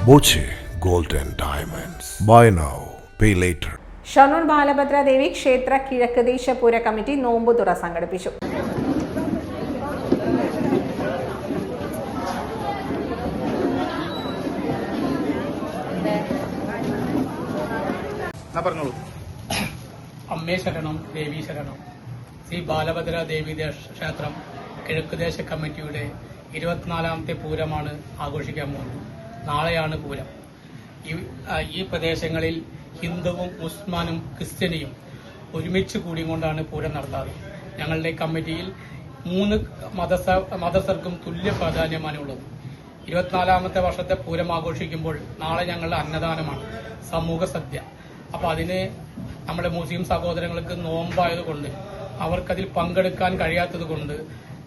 Boche gold and diamonds. Buy now pay later. Shoranur Balabhadradevi ക്ഷേത്ര കിഴക്കുദേശ പൂര കമ്മിറ്റി നോമ്പുതുറ സംഘടിപ്പിച്ചു. അമ്മേ ശരണം ദേവി ശരണം. ശ്രീ ബാലഭദ്ര ദേവി ക്ഷേത്രം കിഴക്കുദേശ കമ്മിറ്റിയുടെ 24ാമത്തെ പൂരമാണ് ആഘോഷിക്കാൻ പോകുന്നത്. നാളെയാണ് പൂരം. ഈ പ്രദേശങ്ങളിൽ ഹിന്ദുവും മുസ്ലിമാനും ക്രിസ്ത്യനിയും ഒരുമിച്ച് കൂടിക്കൊണ്ടാണ് പൂരം നടത്താറ്. ഞങ്ങളുടെ കമ്മിറ്റിയിൽ 3 മതസ്ഥർക്കും തുല്യ പ്രാധാന്യമാണ് ഉള്ളത്. 24ാമത്തെ വർഷത്തെ പൂരം ആഘോഷിക്കുമ്പോൾ നാളെ ഞങ്ങളുടെ അന്നദാനമാണ്, സമൂഹ സദ്യ. അപ്പോൾ അതിന് നമ്മുടെ മുസ്ലിം സഹോദരങ്ങൾക്ക് നോമ്പായതുകൊണ്ട് അവർക്കതിൽ പങ്കെടുക്കാൻ കഴിയാത്തത് കൊണ്ട്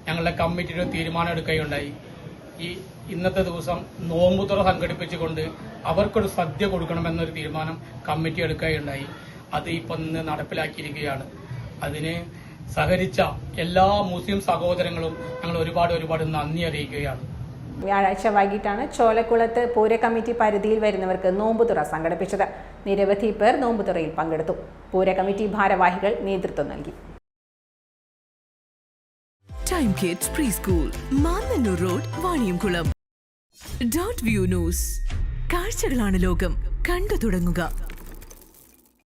ഞങ്ങളുടെ കമ്മിറ്റിയുടെ തീരുമാനം എടുക്കുകയുണ്ടായി. ഇന്നത്തെ ദിവസം നോമ്പുതുറ സംഘടിപ്പിച്ചുകൊണ്ട് അവർക്കൊരു സദ്യ കൊടുക്കണമെന്നൊരു തീരുമാനം കമ്മിറ്റി എടുക്കുകയുണ്ടായി. അത് ഇപ്പം ഇന്ന് നടപ്പിലാക്കിയിരിക്കുകയാണ്. അതിന് സഹകരിച്ച എല്ലാ മുസ്ലിം സഹോദരങ്ങളും ഞങ്ങൾ ഒരുപാട് നന്ദി അറിയിക്കുകയാണ്. വ്യാഴാഴ്ച വൈകിട്ടാണ് ചോലക്കുളത്ത് പൂര കമ്മിറ്റി പരിധിയിൽ വരുന്നവർക്ക് നോമ്പുതുറ സംഘടിപ്പിച്ചത്. നിരവധി പേർ നോമ്പുതുറയിൽ പങ്കെടുത്തു. പൂര കമ്മിറ്റി ഭാരവാഹികൾ നേതൃത്വം നൽകി. Time kids pre school, Mannannur road, Vaniyamkulam. .View news. കാഴ്ചകളാണ് ലോകം, കണ്ടു തുടങ്ങുക.